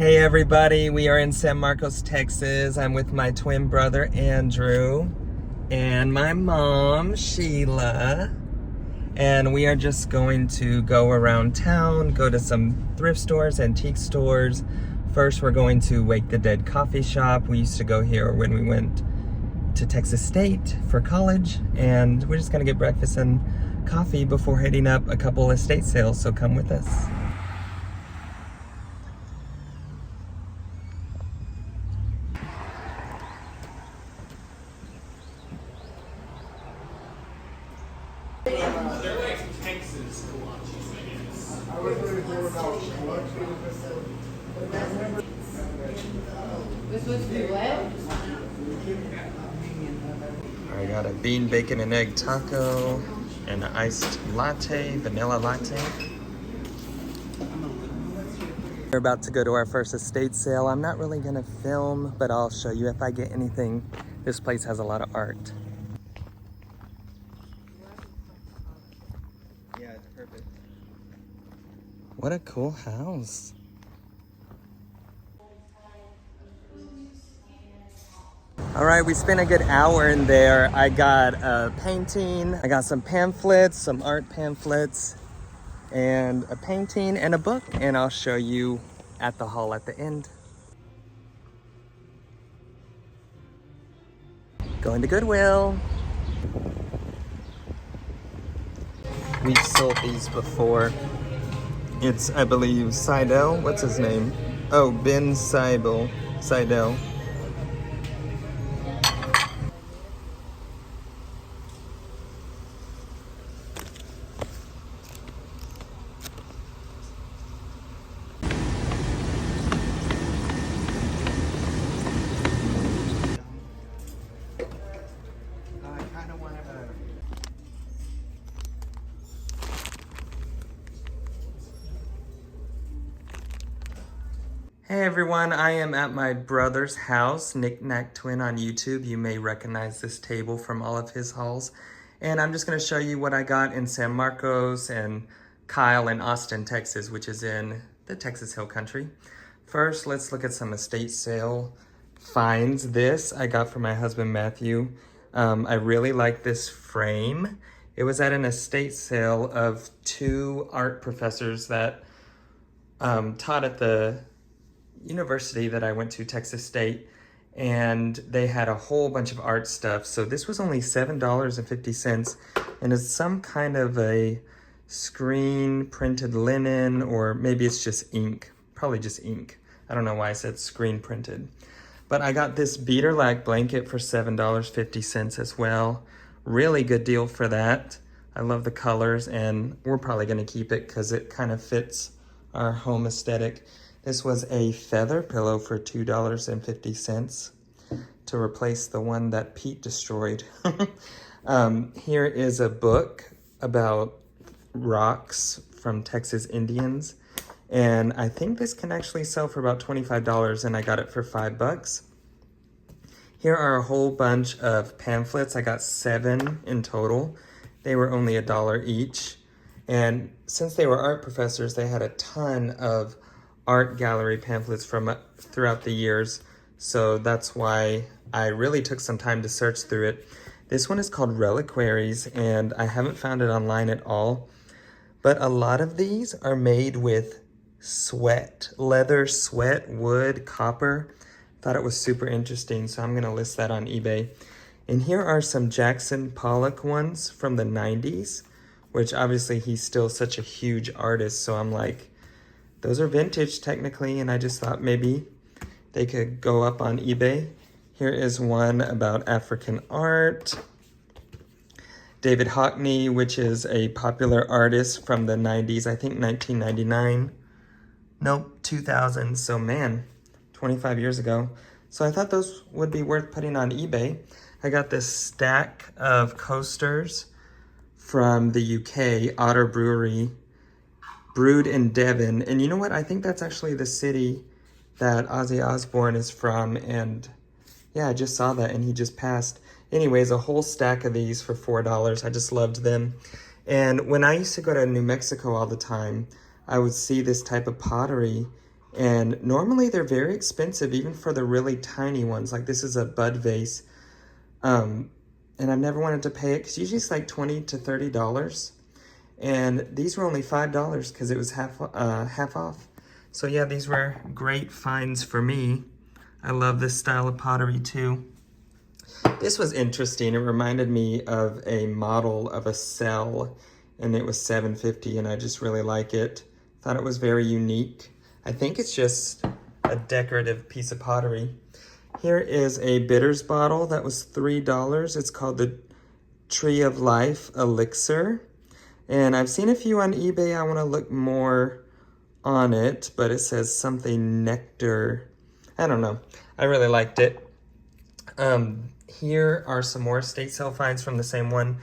Hey everybody, we are in San Marcos, Texas. I'm with my twin brother Andrew and my mom Sheila, and we are just going to go around town, go to some thrift stores, antique stores. First we're going to Wake the Dead coffee shop. We used to go here when we went to Texas State for college, and we're just gonna get breakfast and coffee before heading up a couple estate sales, so come with us. I got a bean, bacon, and egg taco and an iced latte, vanilla latte. We're about to go to our first estate sale. I'm not really gonna film, but I'll show you if I get anything. This place has a lot of art. Yeah, it's perfect. What a cool house. All right, we spent a good hour in there. I got a painting, I got some pamphlets, some art pamphlets, and a painting and a book, and I'll show you at the haul at the end. Going to Goodwill. We've sold these before. It's, I believe, Seidel. What's his name? Oh, Ben Seidel. Hey everyone, I am at my brother's house, Knick Knack Twin on YouTube. You may recognize this table from all of his hauls. And I'm just gonna show you what I got in San Marcos and Kyle in Austin, Texas, which is in the Texas Hill Country. First, let's look at some estate sale finds. This I got for my husband, Matthew. I really like this frame. It was at an estate sale of two art professors that taught at the university that I went to, Texas State, and they had a whole bunch of art stuff. So this was only $7.50, and it's some kind of a screen printed linen, or maybe it's just ink, probably just ink. I don't know why I said screen printed. But I got this beater lag blanket for $7.50 as well. Really good deal for that. I love the colors, and we're probably gonna keep it because it kind of fits our home aesthetic. This was a feather pillow for $2.50 to replace the one that Pete destroyed. Here is a book about rocks from Texas Indians. And I think this can actually sell for about $25, and I got it for $5. Here are a whole bunch of pamphlets. I got 7 in total. They were only $1 each. And since they were art professors, they had a ton of art gallery pamphlets from throughout the years, so that's why I really took some time to search through it. This one is called Reliquaries, and I haven't found it online at all, but a lot of these are made with sweat, leather, sweat, wood, copper. Thought it was super interesting, so I'm gonna list that on eBay. And here are some Jackson Pollock ones from the 90s, which obviously he's still such a huge artist, so I'm like, those are vintage technically, and I just thought maybe they could go up on eBay. Here is one about African art. David Hockney, which is a popular artist from the 90s, I think 1999. Nope, 2000, so man, 25 years ago. So I thought those would be worth putting on eBay. I got this stack of coasters from the UK, Otter Brewery, brewed in Devon. And you know what? I think that's actually the city that Ozzy Osbourne is from. And yeah, I just saw that and he just passed. Anyways, a whole stack of these for $4. I just loved them. And when I used to go to New Mexico all the time, I would see this type of pottery And normally they're very expensive, even for the really tiny ones. Like this is a bud vase. And I've never wanted to pay it because usually it's like $20 to $30. And these were only $5 because it was half off. So yeah, these were great finds for me. I love this style of pottery too. This was interesting. It reminded me of a model of a cell, and it was $7.50, and I just really like it. Thought it was very unique. I think it's just a decorative piece of pottery. Here is a bitters bottle that was $3. It's called the Tree of Life Elixir. And I've seen a few on eBay. I want to look more on it, but it says something nectar. I don't know. I really liked it. Here are some more estate sale finds from the same one.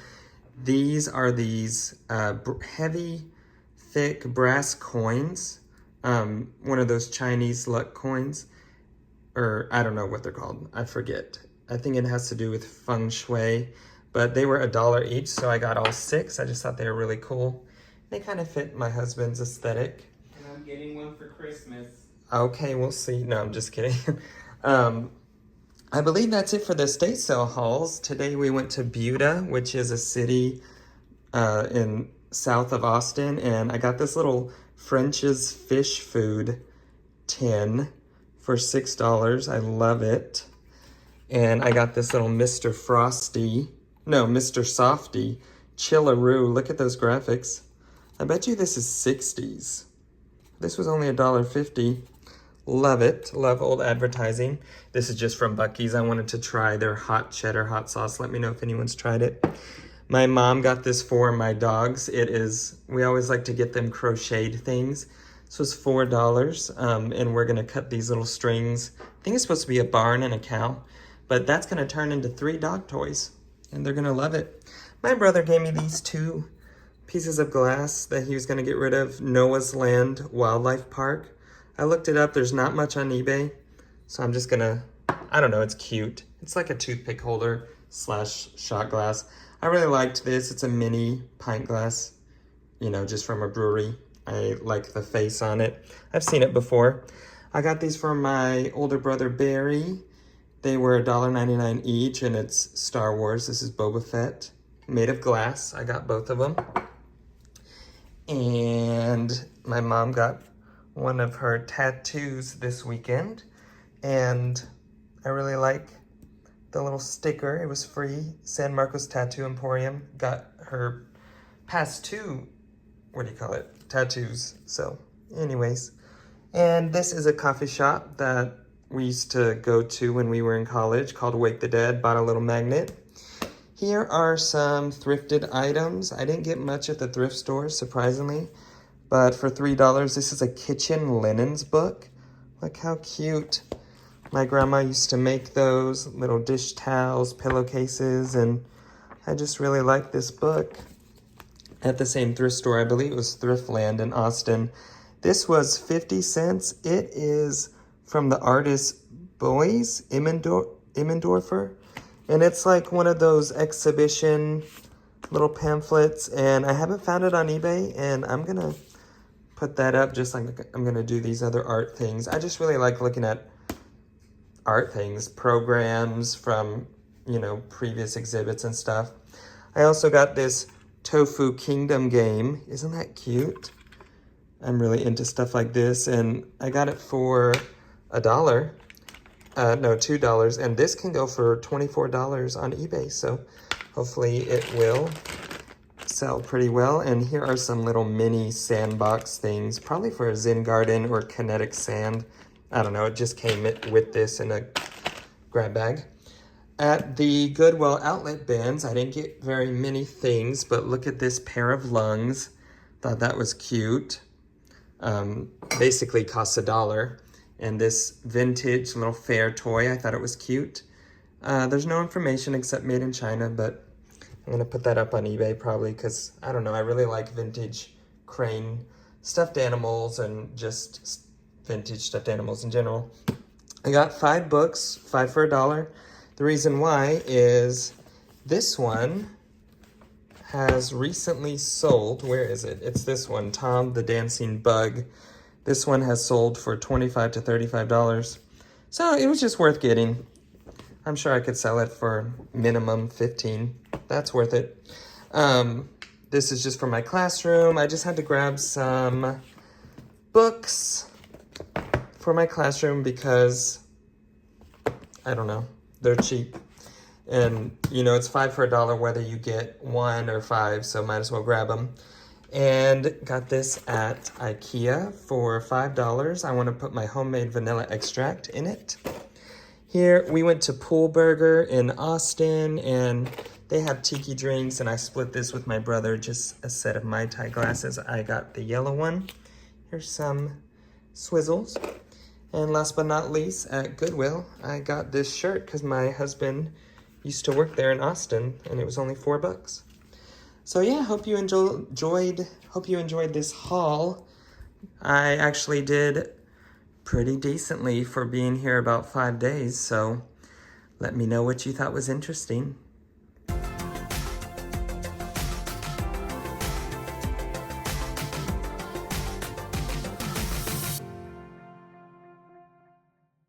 These are these heavy, thick brass coins. One of those Chinese luck coins. Or I don't know what they're called. I forget. I think it has to do with feng shui. But they were $1 each, so I got all 6. I just thought they were really cool. They kind of fit my husband's aesthetic. And I'm getting one for Christmas. Okay, we'll see. No, I'm just kidding. I believe that's it for the estate sale hauls. Today we went to Buda, which is a city in south of Austin, and I got this little French's fish food tin for $6. I love it. And I got this little Mr. Softy Chillaroo. Look at those graphics. I bet you this is 60s. This was only $1.50. Love it. Love old advertising. This is just from Buc-ee's. I wanted to try their hot cheddar hot sauce. Let me know if anyone's tried it. My mom got this for my dogs. We always like to get them crocheted things. This was $4, and we're gonna cut these little strings. I think it's supposed to be a barn and a cow, but that's gonna turn into 3 dog toys, and they're gonna love it. My brother gave me these 2 pieces of glass that he was gonna get rid of. Noah's Land Wildlife Park. I looked it up, there's not much on eBay, so I'm just gonna, I don't know, it's cute. It's like a toothpick holder / shot glass. I really liked this. It's a mini pint glass, you know, just from a brewery. I like the face on it. I've seen it before. I got these from my older brother, Barry. They were $1.99 each, and it's Star Wars. This is Boba Fett, made of glass. I got both of them. And my mom got one of her tattoos this weekend, and I really like the little sticker. It was free. San Marcos Tattoo Emporium got her past 2, tattoos. So anyways, and this is a coffee shop that we used to go to when we were in college called Wake the Dead. Bought a little magnet. Here are some thrifted items. I didn't get much at the thrift store, surprisingly. But for $3, this is a kitchen linens book. Look how cute. My grandma used to make those little dish towels, pillowcases, and I just really like this book. At the same thrift store, I believe it was Thriftland in Austin. This was 50 cents. It is from the artist Boys Immendorfer. And it's like one of those exhibition little pamphlets. And I haven't found it on eBay, and I'm going to put that up just like I'm going to do these other art things. I just really like looking at art things, programs from, you know, previous exhibits and stuff. I also got this Tofu Kingdom game. Isn't that cute? I'm really into stuff like this, and I got it for $2, and this can go for $24 on eBay, so hopefully it will sell pretty well. And here are some little mini sandbox things, probably for a Zen garden or kinetic sand. I don't know, it just came with this in a grab bag. At the Goodwill outlet bins, I didn't get very many things, but look at this pair of lungs. Thought that was cute. Basically costs $1. And this vintage little fair toy, I thought it was cute. There's no information except made in China, but I'm gonna put that up on eBay probably because, I don't know, I really like vintage crane stuffed animals and just vintage stuffed animals in general. I got 5 books, 5 for $1. The reason why is this one has recently sold. Where is it? It's this one, Tom the Dancing Bug. This one has sold for $25 to $35. So it was just worth getting. I'm sure I could sell it for minimum 15. That's worth it. This is just for my classroom. I just had to grab some books for my classroom because, I don't know, they're cheap. And, you know, it's 5 for a dollar whether you get 1 or 5, so might as well grab them. And got this at IKEA for $5. I want to put my homemade vanilla extract in it. Here, we went to Pool Burger in Austin, and they have tiki drinks, and I split this with my brother, just a set of Mai Tai glasses. I got the yellow one. Here's some Swizzles. And last but not least, at Goodwill, I got this shirt because my husband used to work there in Austin, and it was only $4. So yeah, hope you enjoyed this haul. I actually did pretty decently for being here about 5 days, so let me know what you thought was interesting.